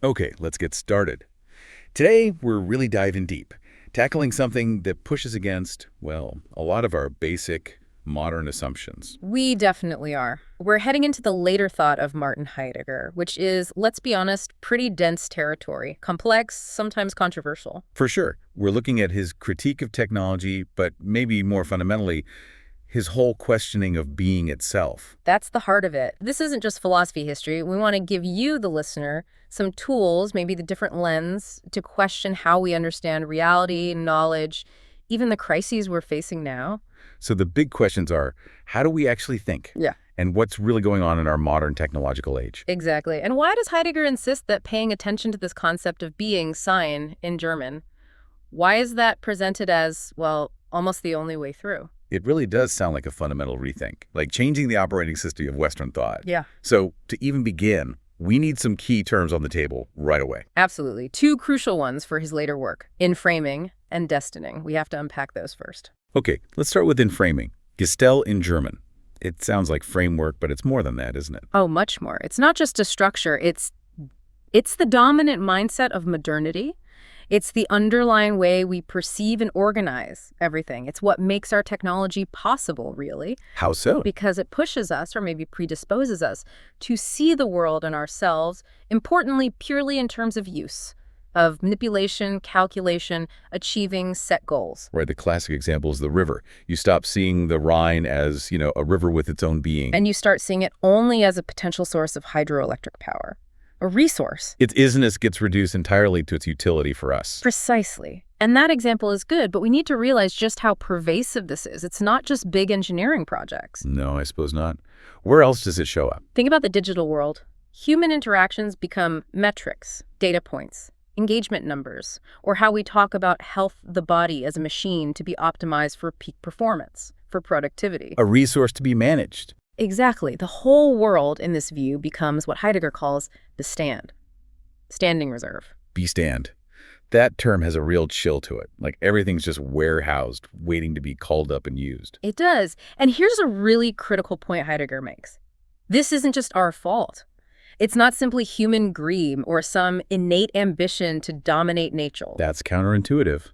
Okay, let's get started. Today, we're really diving deep, tackling something that pushes against, well, a lot of our basic modern assumptions. We definitely are. We're heading into the later thought of Martin Heidegger, which is, let's be honest, pretty dense territory, complex, sometimes controversial. For sure, we're looking at his critique of technology, but maybe more fundamentally, his whole questioning of being itself. That's the heart of it. This isn't just philosophy history. We want to give you, the listener, some tools, maybe the different lens, to question how we understand reality, knowledge, even the crises we're facing now. So the big questions are, how do we actually think? Yeah. And what's really going on in our modern technological age? Exactly. And why does Heidegger insist that paying attention to this concept of being, Sein, in German, why is that presented as, well, almost the only way through? It really does sound like a fundamental rethink, like changing the operating system of Western thought. Yeah. So to even begin, we need some key terms on the table right away. Absolutely. Two crucial ones for his later work, Enframing and Destining. We have to unpack those first. Okay, let's start with Enframing. Gestell in German. It sounds like framework, but it's more than that, isn't it? Oh, much more. It's not just a structure. It's the dominant mindset of modernity. It's the underlying way we perceive and organize everything. It's what makes our technology possible, really. How so? Because it pushes us, or maybe predisposes us, to see the world and ourselves, importantly, purely in terms of use, of manipulation, calculation, achieving set goals. Right, the classic example is the river. You stop seeing the Rhine as, a river with its own being. And you start seeing it only as a potential source of hydroelectric power. A resource. Its isness gets reduced entirely to its utility for us. Precisely. And that example is good, but we need to realize just how pervasive this is. It's not just big engineering projects. No, I suppose not. Where else does it show up? Think about the digital world. Human interactions become metrics, data points, engagement numbers, or how we talk about health the body as a machine to be optimized for peak performance, for productivity. A resource to be managed. Exactly. The whole world in this view becomes what Heidegger calls Bestand, standing reserve. Bestand. That term has a real chill to it, like everything's just warehoused, waiting to be called up and used. It does. And here's a really critical point Heidegger makes. This isn't just our fault. It's not simply human greed or some innate ambition to dominate nature. That's counterintuitive.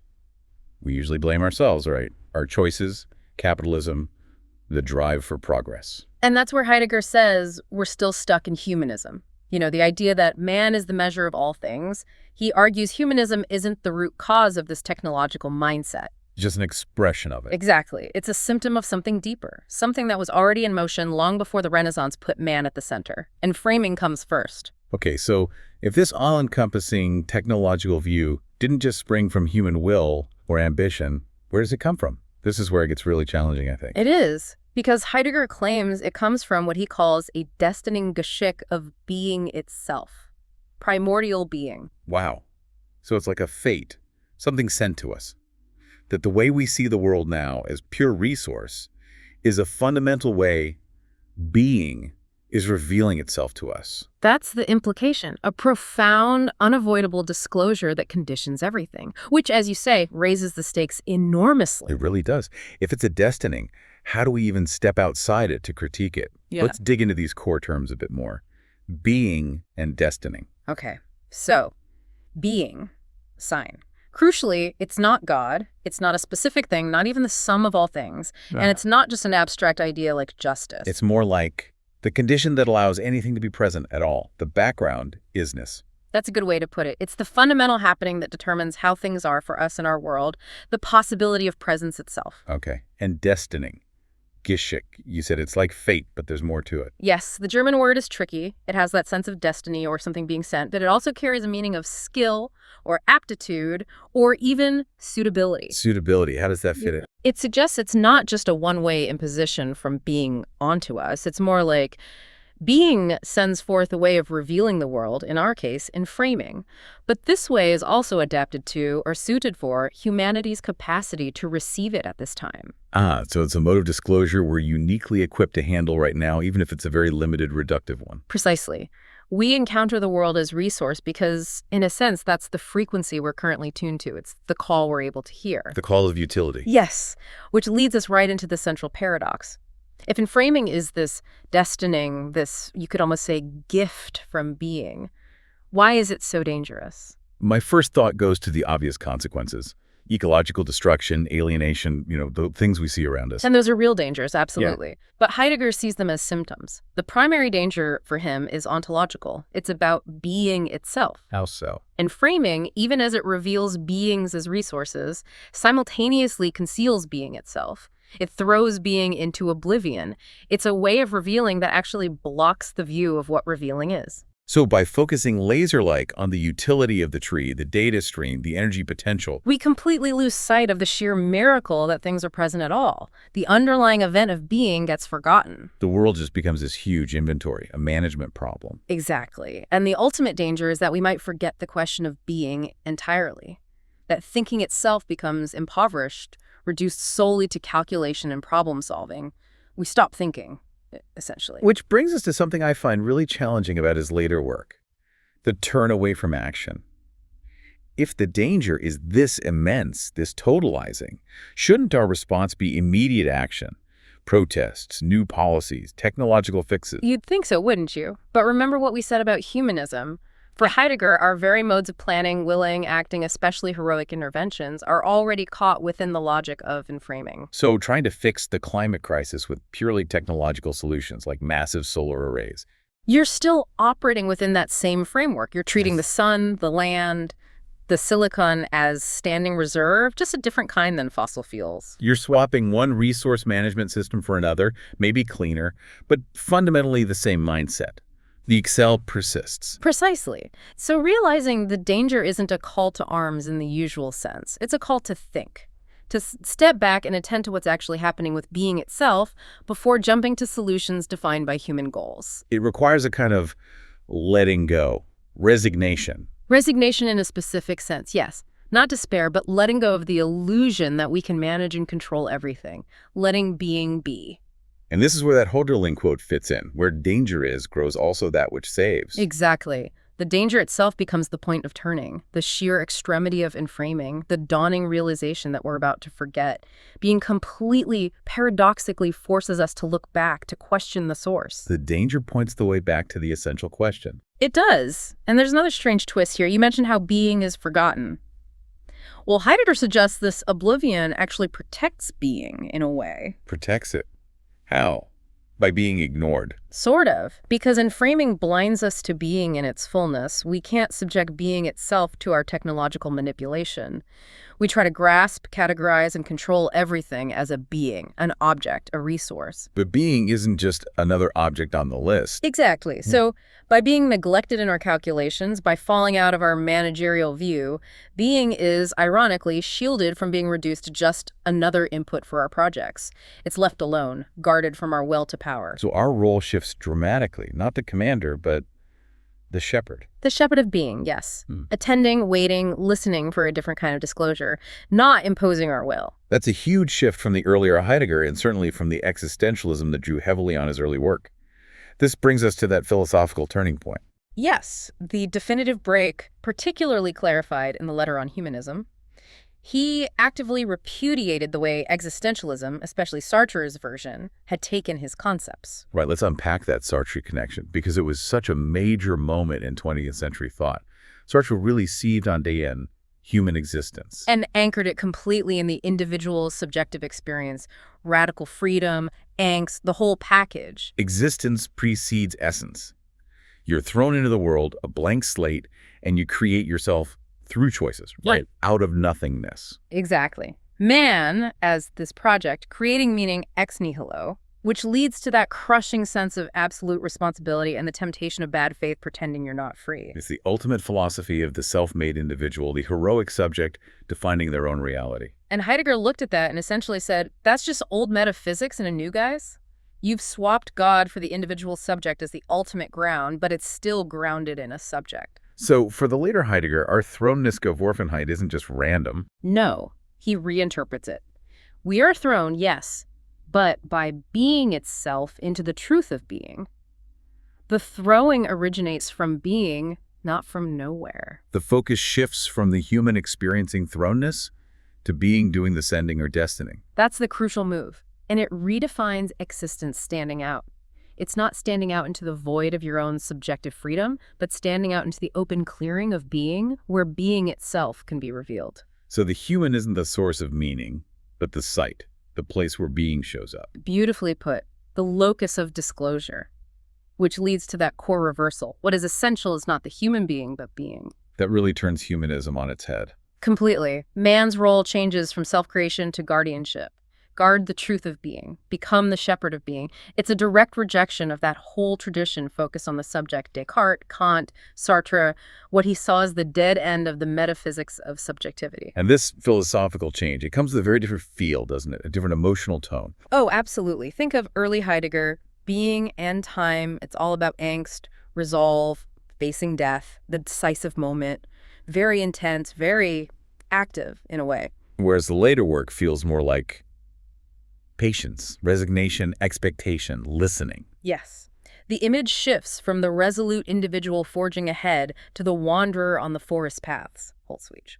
We usually blame ourselves, right? Our choices, capitalism, the drive for progress. And that's where Heidegger says we're still stuck in humanism. The idea that man is the measure of all things. He argues humanism isn't the root cause of this technological mindset. Just an expression of it. Exactly. It's a symptom of something deeper, something that was already in motion long before the Renaissance put man at the center. And framing comes first. Okay, so if this all-encompassing technological view didn't just spring from human will or ambition, where does it come from? This is where it gets really challenging, I think. It is, because Heidegger claims it comes from what he calls a destining Geschick of being itself, primordial being. Wow. So it's like a fate, something sent to us. That the way we see the world now as pure resource is a fundamental way being is revealing itself to us. That's the implication, a profound, unavoidable disclosure that conditions everything, which, as you say, raises the stakes enormously. It really does. If it's a destining, how do we even step outside it to critique it? Yeah. Let's dig into these core terms a bit more. Being and destining. Okay, so being, Sein. Crucially, it's not God, it's not a specific thing, not even the sum of all things, and it's not just an abstract idea like justice. It's more like the condition that allows anything to be present at all. The background, isness. That's a good way to put it. It's the fundamental happening that determines how things are for us in our world, the possibility of presence itself. Okay, and destining. Geschick. You said it's like fate, but there's more to it. Yes, the German word is tricky. It has that sense of destiny or something being sent, but it also carries a meaning of skill or aptitude or even suitability. Suitability, how does that fit in? It suggests it's not just a one-way imposition from being onto us. It's more like being sends forth a way of revealing the world, in our case, in framing. But this way is also adapted to or suited for humanity's capacity to receive it at this time. So it's a mode of disclosure we're uniquely equipped to handle right now, even if it's a very limited, reductive one. Precisely. We encounter the world as resource because, in a sense, that's the frequency we're currently tuned to. It's the call we're able to hear. The call of utility. Yes, which leads us right into the central paradox. If enframing is this destining, this, you could almost say, gift from being, Why is it so dangerous? My first thought goes to the obvious consequences. Ecological destruction, alienation, the things we see around us. And those are real dangers, absolutely. Yeah. But Heidegger sees them as symptoms. The primary danger for him is ontological. It's about being itself. How so? Enframing, even as it reveals beings as resources, simultaneously conceals being itself. It throws being into oblivion. It's a way of revealing that actually blocks the view of what revealing is. So by focusing laser-like on the utility of the tree, the data stream, the energy potential, we completely lose sight of the sheer miracle that things are present at all. The underlying event of being gets forgotten. The world just becomes this huge inventory, a management problem. Exactly. And the ultimate danger is that we might forget the question of being entirely. That thinking itself becomes impoverished, reduced solely to calculation and problem solving. We stop thinking, essentially. Which brings us to something I find really challenging about his later work, the turn away from action. If the danger is this immense, this totalizing, shouldn't our response be immediate action? Protests, new policies, technological fixes? You'd think so, wouldn't you? But remember what we said about humanism. For Heidegger, our very modes of planning, willing, acting, especially heroic interventions, are already caught within the logic of enframing. So trying to fix the climate crisis with purely technological solutions like massive solar arrays. You're still operating within that same framework. You're treating the sun, the land, the silicon as standing reserve, just a different kind than fossil fuels. You're swapping one resource management system for another, maybe cleaner, but fundamentally the same mindset. The Gestell persists. Precisely. So realizing the danger isn't a call to arms in the usual sense. It's a call to think, to step back and attend to what's actually happening with being itself before jumping to solutions defined by human goals. It requires a kind of letting go, resignation. Resignation in a specific sense, yes. Not despair, but letting go of the illusion that we can manage and control everything. Letting being be. And this is where that Hölderlin quote fits in. Where danger is, grows also that which saves. Exactly. The danger itself becomes the point of turning, the sheer extremity of enframing, the dawning realization that we're about to forget. Being completely, paradoxically forces us to look back, to question the source. The danger points the way back to the essential question. It does. And there's another strange twist here. You mentioned how being is forgotten. Well, Heidegger suggests this oblivion actually protects being in a way. Protects it. How? By being ignored. Sort of. Because enframing blinds us to being in its fullness. We can't subject being itself to our technological manipulation. We try to grasp, categorize, and control everything as a being, an object, a resource. But being isn't just another object on the list. Exactly. So by being neglected in our calculations, by falling out of our managerial view, being is, ironically, shielded from being reduced to just another input for our projects. It's left alone, guarded from our will to power. So our role shifts dramatically, not the commander, but the shepherd. The shepherd of being, yes. Attending, waiting, listening for a different kind of disclosure, not imposing our will. That's a huge shift from the earlier Heidegger and certainly from the existentialism that drew heavily on his early work. This brings us to that philosophical turning point. Yes, the definitive break, particularly clarified in the letter on humanism. He actively repudiated the way existentialism, especially Sartre's version, had taken his concepts. Right, let's unpack that Sartre connection, because it was such a major moment in 20th century thought. Sartre really seized on day in human existence. And anchored it completely in the individual's subjective experience, radical freedom, angst, the whole package. Existence precedes essence. You're thrown into the world, a blank slate, and you create yourself through choices, right? Out of nothingness. Exactly. Man, as this project, creating meaning ex nihilo, which leads to that crushing sense of absolute responsibility and the temptation of bad faith pretending you're not free. It's the ultimate philosophy of the self-made individual, the heroic subject defining their own reality. And Heidegger looked at that and essentially said, that's just old metaphysics in a new guise. You've swapped God for the individual subject as the ultimate ground, but it's still grounded in a subject. So, for the later Heidegger, our thrownness Geworfenheit isn't just random. No, he reinterprets it. We are thrown, yes, but by being itself into the truth of being. The throwing originates from being, not from nowhere. The focus shifts from the human experiencing thrownness to being doing the sending or destining. That's the crucial move, and it redefines existence standing out. It's not standing out into the void of your own subjective freedom, but standing out into the open clearing of being, where being itself can be revealed. So the human isn't the source of meaning, but the site, the place where being shows up. Beautifully put, the locus of disclosure, which leads to that core reversal. What is essential is not the human being, but being. That really turns humanism on its head. Completely. Man's role changes from self-creation to guardianship. Guard the truth of being. Become the shepherd of being. It's a direct rejection of that whole tradition focused on the subject. Descartes, Kant, Sartre, what he saw as the dead end of the metaphysics of subjectivity. And this philosophical change, it comes with a very different feel, doesn't it? A different emotional tone. Oh, absolutely. Think of early Heidegger, being and time. It's all about angst, resolve, facing death, the decisive moment. Very intense, very active in a way. Whereas the later work feels more like patience, resignation, expectation, listening. Yes. The image shifts from the resolute individual forging ahead to the wanderer on the forest paths, Holzwich.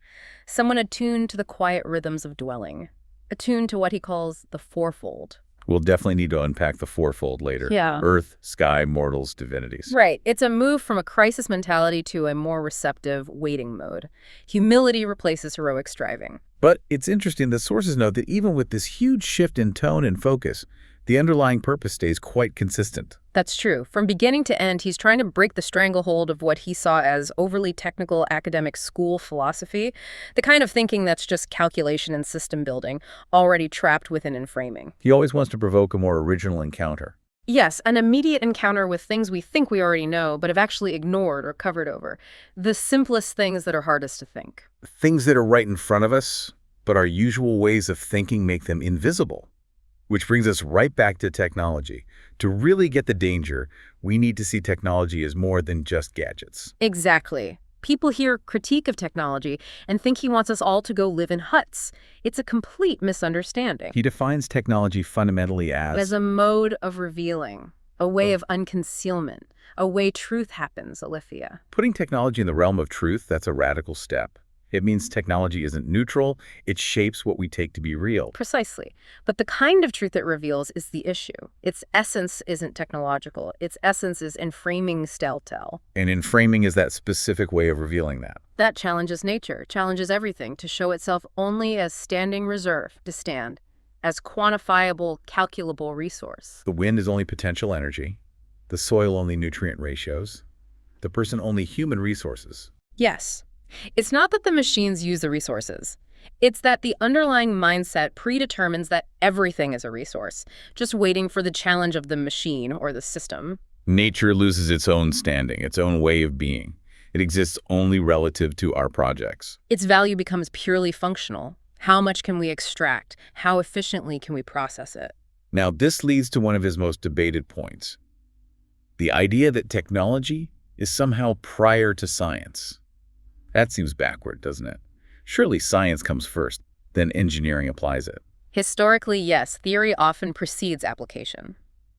Someone attuned to the quiet rhythms of dwelling, attuned to what he calls the fourfold. We'll definitely need to unpack the fourfold later. Yeah. Earth, sky, mortals, divinities. Right. It's a move from a crisis mentality to a more receptive waiting mode. Humility replaces heroic striving. But it's interesting that sources note that even with this huge shift in tone and focus, the underlying purpose stays quite consistent. That's true. From beginning to end, he's trying to break the stranglehold of what he saw as overly technical academic school philosophy, the kind of thinking that's just calculation and system building, already trapped within Enframing. He always wants to provoke a more original encounter. Yes, an immediate encounter with things we think we already know, but have actually ignored or covered over. The simplest things that are hardest to think. Things that are right in front of us, but our usual ways of thinking make them invisible. Which brings us right back to technology. To really get the danger, we need to see technology as more than just gadgets. Exactly. People hear critique of technology and think he wants us all to go live in huts. It's a complete misunderstanding. He defines technology fundamentally as a mode of revealing, a way of unconcealment, a way truth happens, Alithia. putting technology in the realm of truth. That's a radical step. It means technology isn't neutral. It shapes what we take to be real. Precisely. But the kind of truth it reveals is the issue. Its essence isn't technological. Its essence is enframing Gestell. And enframing is that specific way of revealing that. That challenges nature, challenges everything to show itself only as standing reserve, to stand, as quantifiable, calculable resource. The wind is only potential energy. The soil only nutrient ratios. The person only human resources. Yes. It's not that the machines use the resources. It's that the underlying mindset predetermines that everything is a resource, just waiting for the challenge of the machine or the system. Nature loses its own standing, its own way of being. It exists only relative to our projects. Its value becomes purely functional. How much can we extract? How efficiently can we process it? Now, this leads to one of his most debated points. The idea that technology is somehow prior to science. That seems backward, doesn't it? Surely science comes first, then engineering applies it. Historically, yes, theory often precedes application.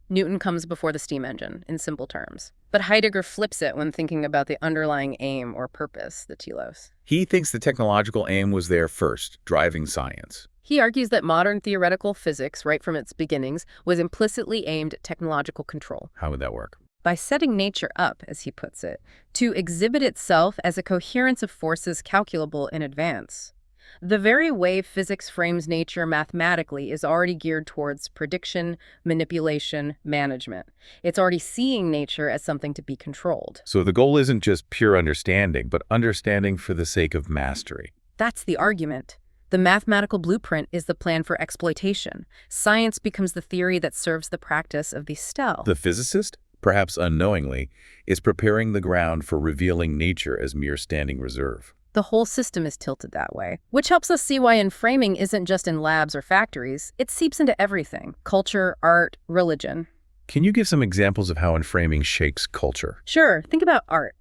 Newton comes before the steam engine, in simple terms. But Heidegger flips it when thinking about the underlying aim or purpose, the telos. He thinks the technological aim was there first, driving science. He argues that modern theoretical physics, right from its beginnings, was implicitly aimed at technological control. How would that work? By setting nature up, as he puts it, to exhibit itself as a coherence of forces calculable in advance. The very way physics frames nature mathematically is already geared towards prediction, manipulation, management. It's already seeing nature as something to be controlled. So the goal isn't just pure understanding, but understanding for the sake of mastery. That's the argument. The mathematical blueprint is the plan for exploitation. Science becomes the theory that serves the practice of the Gestell. The physicist, perhaps unknowingly, is preparing the ground for revealing nature as mere standing reserve. The whole system is tilted that way, which helps us see why enframing isn't just in labs or factories. It seeps into everything: culture, art, religion. Can you give some examples of how enframing shakes culture? Sure, think about art.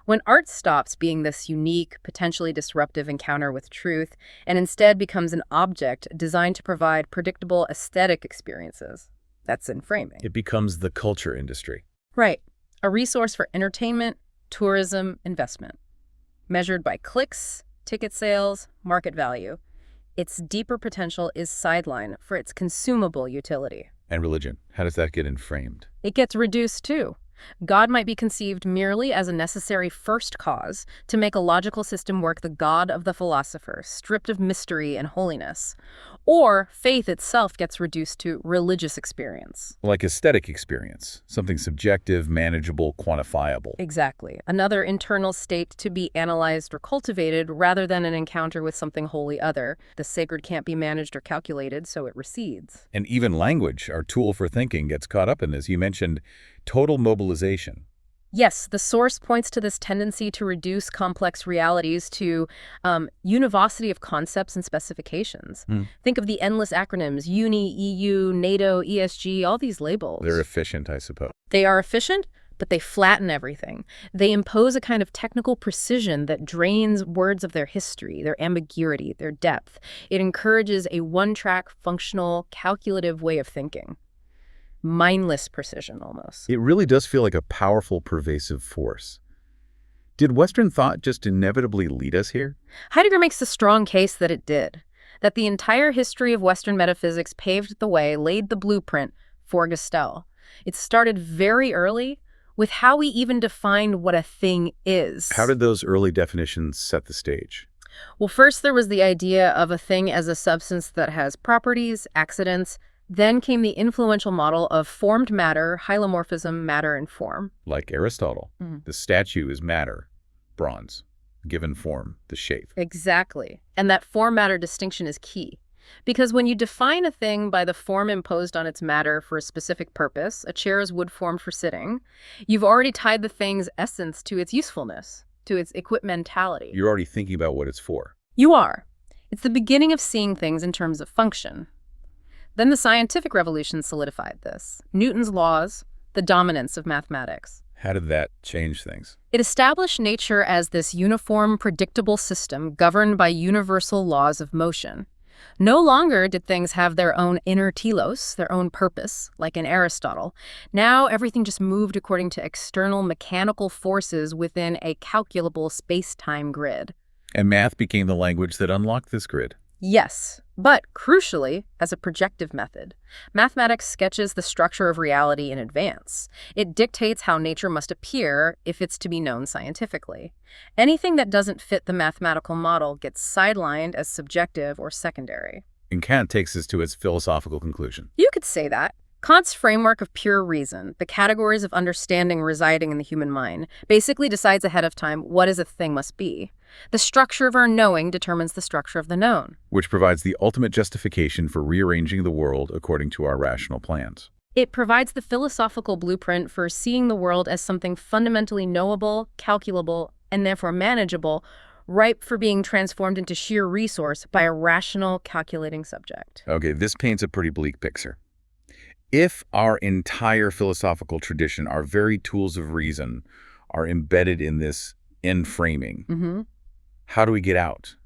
When art stops being this unique, potentially disruptive encounter with truth and instead becomes an object designed to provide predictable aesthetic experiences, that's enframing. It becomes the culture industry. Right. A resource for entertainment, tourism, investment. Measured by clicks, ticket sales, market value. Its deeper potential is sidelined for its consumable utility. And religion, how does that get inframed? It gets reduced too. God might be conceived merely as a necessary first cause to make a logical system work, the God of the philosopher, stripped of mystery and holiness. Or faith itself gets reduced to religious experience. Like aesthetic experience, something subjective, manageable, quantifiable. Exactly. Another internal state to be analyzed or cultivated rather than an encounter with something wholly other. The sacred can't be managed or calculated, so it recedes. And even language, our tool for thinking, gets caught up in this. You mentioned total mobilization. Yes, the source points to this tendency to reduce complex realities to univocity of concepts and specifications. Think of the endless acronyms, UNI, EU, NATO, ESG, all these labels. They're efficient, I suppose. They are efficient, but they flatten everything. They impose a kind of technical precision that drains words of their history, their ambiguity, their depth. It encourages a one-track, functional, calculative way of thinking. Mindless precision, almost. It really does feel like a powerful, pervasive force. Did Western thought just inevitably lead us here? Heidegger makes the strong case that it did, that the entire history of Western metaphysics paved the way, laid the blueprint for Gestell. It started very early with how we even defined what a thing is. How did those early definitions set the stage? Well, first there was the idea of a thing as a substance that has properties, accidents. Then came the influential model of formed matter, hylomorphism, matter and form. Like Aristotle, the statue is matter, bronze, given form, the shape. Exactly. And that form-matter distinction is key. Because when you define a thing by the form imposed on its matter for a specific purpose, a chair is wood formed for sitting, you've already tied the thing's essence to its usefulness, to its equipmentality. You're already thinking about what it's for. You are. It's the beginning of seeing things in terms of function. Then the scientific revolution solidified this. Newton's laws, the dominance of mathematics. How did that change things? It established nature as this uniform, predictable system governed by universal laws of motion. No longer did things have their own inner telos, their own purpose, like in Aristotle. Now everything just moved according to external mechanical forces within a calculable space-time grid. And math became the language that unlocked this grid. Yes, but crucially, as a projective method. Mathematics sketches the structure of reality in advance. It dictates how nature must appear if it's to be known scientifically. Anything that doesn't fit the mathematical model gets sidelined as subjective or secondary. And Kant takes us to its philosophical conclusion. You could say that. Kant's framework of pure reason, the categories of understanding residing in the human mind, basically decides ahead of time what is a thing must be. The structure of our knowing determines the structure of the known. Which provides the ultimate justification for rearranging the world according to our rational plans. It provides the philosophical blueprint for seeing the world as something fundamentally knowable, calculable, and therefore manageable, ripe for being transformed into sheer resource by a rational, calculating subject. Okay, this paints a pretty bleak picture. If our entire philosophical tradition, our very tools of reason, are embedded in this enframing, how do we get out?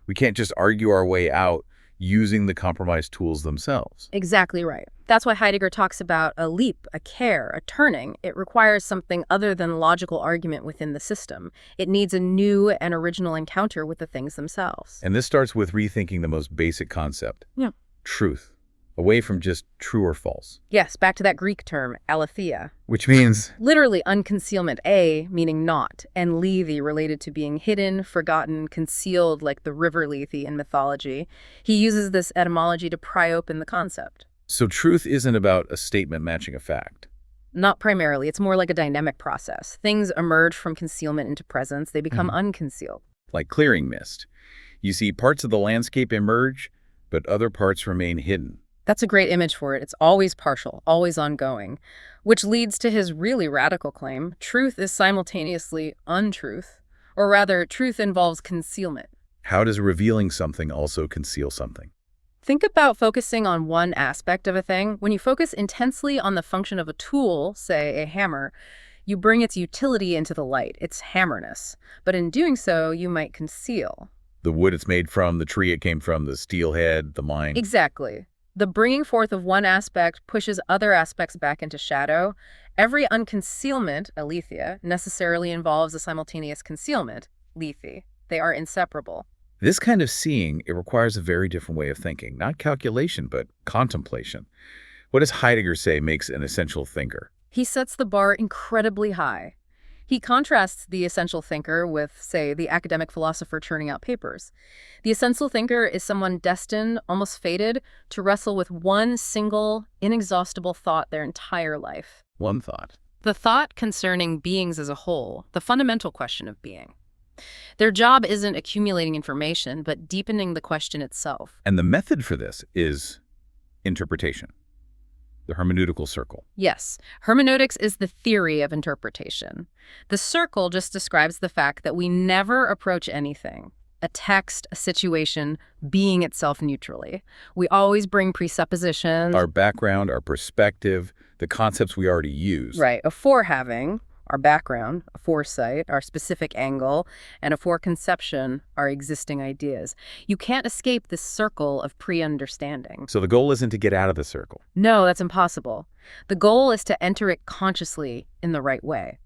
We can't just argue our way out using the compromised tools themselves. Exactly right. That's why Heidegger talks about a leap, a Kehre, a turning. It requires something other than logical argument within the system. It needs a new and original encounter with the things themselves. And this starts with rethinking the most basic concept. Yeah. Truth. Away from just true or false. Yes, back to that Greek term, aletheia. Which means? Literally unconcealment, a meaning not, and lethe related to being hidden, forgotten, concealed like the river Lethe in mythology. He uses this etymology to pry open the concept. So truth isn't about a statement matching a fact. Not primarily. It's more like a dynamic process. Things emerge from concealment into presence. They become unconcealed. Like clearing mist. You see parts of the landscape emerge, but other parts remain hidden. That's a great image for it. It's always partial, always ongoing, which leads to his really radical claim, truth is simultaneously untruth, or rather, truth involves concealment. How does revealing something also conceal something? Think about focusing on one aspect of a thing. When you focus intensely on the function of a tool, say a hammer, you bring its utility into the light, its hammerness. But in doing so, you might conceal. The wood it's made from, the tree it came from, the steel head, the mine. Exactly. The bringing forth of one aspect pushes other aspects back into shadow. Every unconcealment, aletheia, necessarily involves a simultaneous concealment, lethe. They are inseparable. This kind of seeing, it requires a very different way of thinking. Not calculation, but contemplation. What does Heidegger say makes an essential thinker? He sets the bar incredibly high. He contrasts the essential thinker with, say, the academic philosopher churning out papers. The essential thinker is someone destined, almost fated, to wrestle with one single, inexhaustible thought their entire life. One thought. The thought concerning beings as a whole, the fundamental question of being. Their job isn't accumulating information, but deepening the question itself. And the method for this is interpretation. The hermeneutical circle. Yes, hermeneutics is the theory of interpretation. The circle just describes the fact that we never approach anything, a text, a situation, being itself neutrally. We always bring presuppositions. Our background, our perspective, the concepts we already use. Right, a forehaving, our background, a foresight, our specific angle, and a foreconception, our existing ideas. You can't escape this circle of pre-understanding. So the goal isn't to get out of the circle. No, that's impossible. The goal is to enter it consciously in the right way.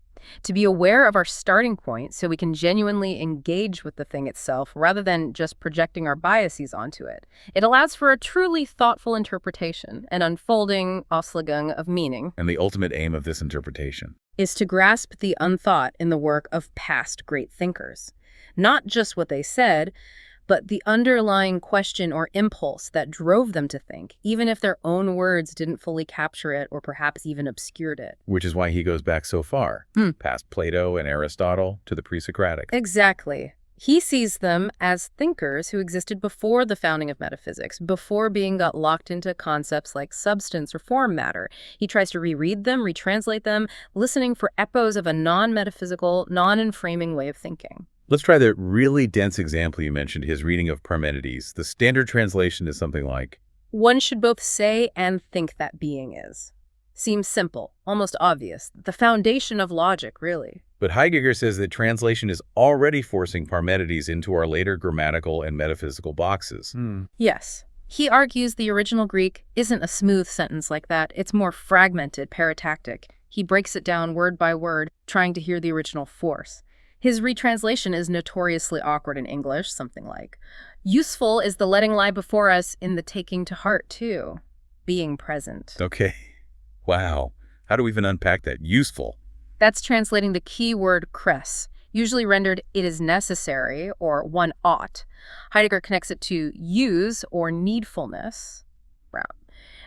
To be aware of our starting point so we can genuinely engage with the thing itself rather than just projecting our biases onto it. It allows for a truly thoughtful interpretation, an unfolding Auslegung of meaning. And the ultimate aim of this interpretation is to grasp the unthought in the work of past great thinkers. Not just what they said, but the underlying question or impulse that drove them to think, even if their own words didn't fully capture it or perhaps even obscured it. Which is why he goes back so far, past Plato and Aristotle to the pre-Socratic. Exactly. He sees them as thinkers who existed before the founding of metaphysics, before being got locked into concepts like substance or form matter. He tries to reread them, retranslate them, listening for echoes of a non-metaphysical, non-enframing way of thinking. Let's try the really dense example you mentioned, his reading of Parmenides. The standard translation is something like, one should both say and think that being is. Seems simple, almost obvious. The foundation of logic, really. But Heidegger says that translation is already forcing Parmenides into our later grammatical and metaphysical boxes. Yes. He argues the original Greek isn't a smooth sentence like that. It's more fragmented, paratactic. He breaks it down word by word, trying to hear the original force. His retranslation is notoriously awkward in English, something like, useful is the letting lie before us in the taking to heart, too. Being present. Okay. Wow. How do we even unpack that? Useful. That's translating the key word cress, usually rendered it is necessary or one ought. Heidegger connects it to use or needfulness.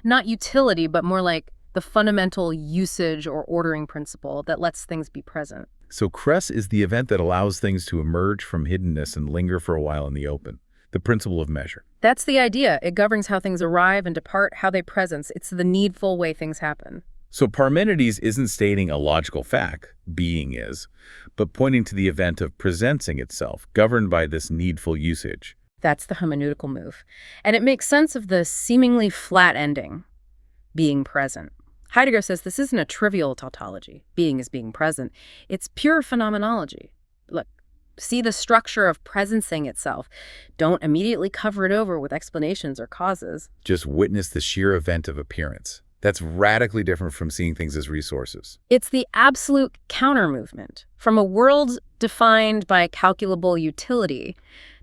Not utility, but more like the fundamental usage or ordering principle that lets things be present. So cress is the event that allows things to emerge from hiddenness and linger for a while in the open. The principle of measure. That's the idea. It governs how things arrive and depart, how they presence. It's the needful way things happen. So Parmenides isn't stating a logical fact, being is, but pointing to the event of presencing itself, governed by this needful usage. That's the hermeneutical move. And it makes sense of the seemingly flat ending, being present. Heidegger says this isn't a trivial tautology. Being is being present. It's pure phenomenology. Look, see the structure of presencing itself. Don't immediately cover it over with explanations or causes. Just witness the sheer event of appearance. That's radically different from seeing things as resources. It's the absolute counter-movement from a world defined by calculable utility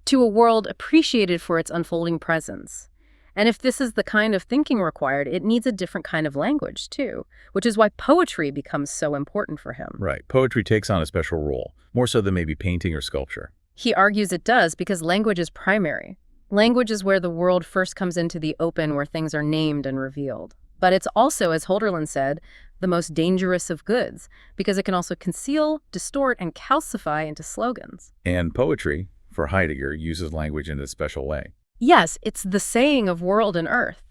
to a world appreciated for its unfolding presence. And if this is the kind of thinking required, it needs a different kind of language, too, which is why poetry becomes so important for him. Right. Poetry takes on a special role, more so than maybe painting or sculpture. He argues it does because language is primary. Language is where the world first comes into the open, where things are named and revealed. But it's also, as Hölderlin said, the most dangerous of goods, because it can also conceal, distort, and calcify into slogans. And poetry, for Heidegger, uses language in a special way. Yes, it's the saying of world and earth.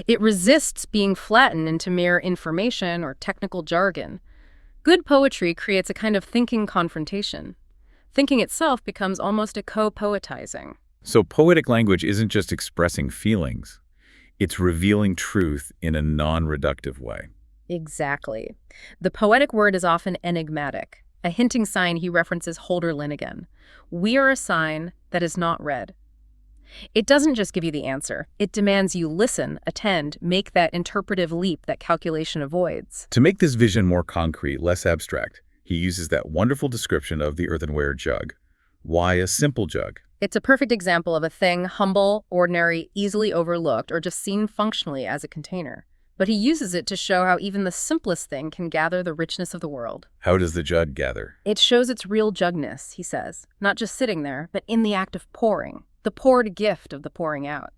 It resists being flattened into mere information or technical jargon. Good poetry creates a kind of thinking confrontation. Thinking itself becomes almost a co-poetizing. So poetic language isn't just expressing feelings. It's revealing truth in a non-reductive way. Exactly. The poetic word is often enigmatic, a hinting sign he references Hölderlin again. We are a sign that is not read. It doesn't just give you the answer. It demands you listen, attend, make that interpretive leap that calculation avoids. To make this vision more concrete, less abstract, he uses that wonderful description of the earthenware jug. Why a simple jug? It's a perfect example of a thing humble, ordinary, easily overlooked, or just seen functionally as a container. but he uses it to show how even the simplest thing can gather the richness of the world. How does the jug gather? It shows its real jugness, he says, not just sitting there, but in the act of pouring, the poured gift of the pouring out.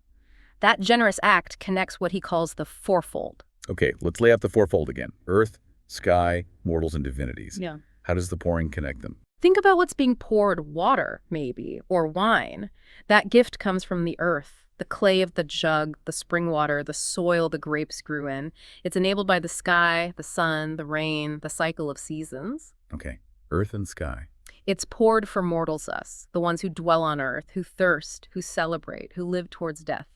That generous act connects what he calls the fourfold. Okay, let's lay out the fourfold again. Earth, sky, mortals, and divinities. Yeah. How does the pouring connect them? Think about what's being poured, water, maybe, or wine. That gift comes from the earth, the clay of the jug, the spring water, the soil the grapes grew in. It's enabled by the sky, the sun, the rain, the cycle of seasons. Okay, earth and sky. It's poured for mortals us, the ones who dwell on earth, who thirst, who celebrate, who live towards death.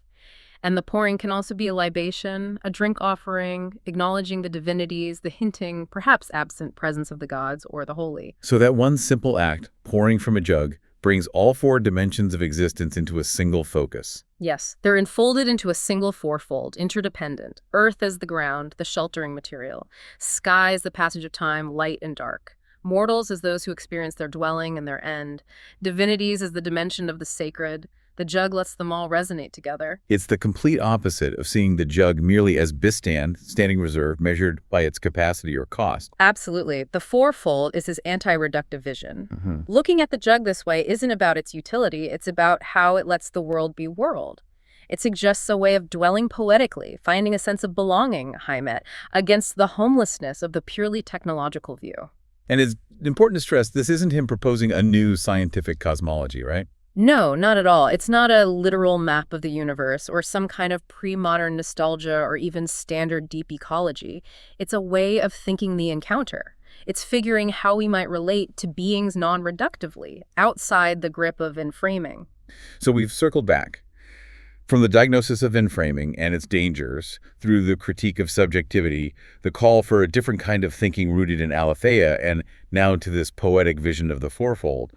And the pouring can also be a libation, a drink offering, acknowledging the divinities, the hinting, perhaps absent presence of the gods or the holy. So that one simple act, pouring from a jug, brings all four dimensions of existence into a single focus. Yes, they're enfolded into a single fourfold, interdependent. Earth as the ground, the sheltering material. Sky as the passage of time, light and dark. Mortals as those who experience their dwelling and their end. Divinities as the dimension of the sacred. The jug lets them all resonate together. It's the complete opposite of seeing the jug merely as bistand, standing reserve, measured by its capacity or cost. Absolutely. The fourfold is his anti-reductive vision. Looking at the jug this way isn't about its utility, it's about how it lets the world be world. It suggests a way of dwelling poetically, finding a sense of belonging, Heimet, against the homelessness of the purely technological view. And it's important to stress, this isn't him proposing a new scientific cosmology, right? No, not at all. It's not a literal map of the universe or some kind of pre-modern nostalgia or even standard deep ecology. It's a way of thinking the encounter. It's figuring how we might relate to beings non-reductively, outside the grip of enframing. So we've circled back from the diagnosis of enframing and its dangers, through the critique of subjectivity, the call for a different kind of thinking rooted in aletheia, and now to this poetic vision of the fourfold.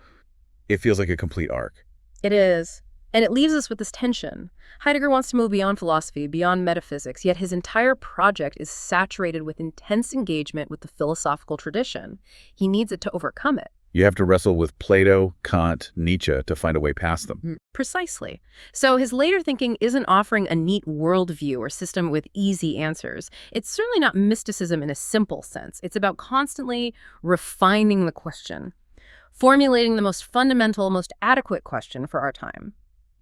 It feels like a complete arc. It is. And it leaves us with this tension. Heidegger wants to move beyond philosophy, beyond metaphysics, yet his entire project is saturated with intense engagement with the philosophical tradition. He needs it to overcome it. You have to wrestle with Plato, Kant, Nietzsche to find a way past them. Precisely. So his later thinking isn't offering a neat worldview or system with easy answers. It's certainly not mysticism in a simple sense. It's about constantly refining the question, formulating the most fundamental, most adequate question for our time.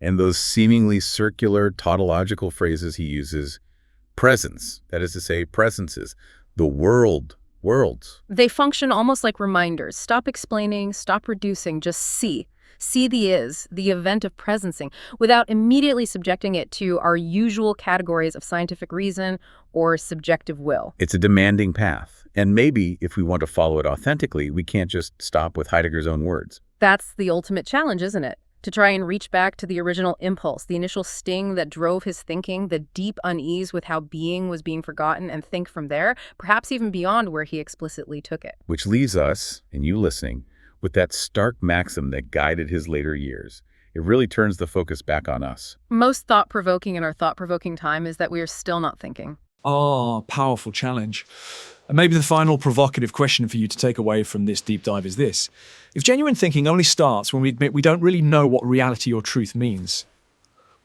And those seemingly circular tautological phrases he uses, presence, that is to say, presences, the world, worlds. They function almost like reminders. Stop explaining, stop reducing, just see. See the is, the event of presencing, without immediately subjecting it to our usual categories of scientific reason or subjective will. It's a demanding path. And maybe, if we want to follow it authentically, we can't just stop with Heidegger's own words. That's the ultimate challenge, isn't it? To try and reach back to the original impulse, the initial sting that drove his thinking, the deep unease with how being was being forgotten, and think from there, perhaps even beyond where he explicitly took it. Which leaves us, and you listening, with that stark maxim that guided his later years. It really turns the focus back on us. Most thought-provoking in our thought-provoking time is that we are still not thinking. Powerful challenge. And maybe the final provocative question for you to take away from this deep dive is this. If genuine thinking only starts when we admit we don't really know what reality or truth means,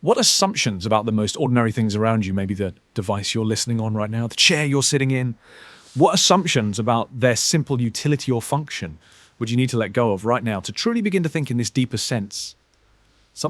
what assumptions about the most ordinary things around you, maybe the device you're listening on right now, the chair you're sitting in, what assumptions about their simple utility or function would you need to let go of right now to truly begin to think in this deeper sense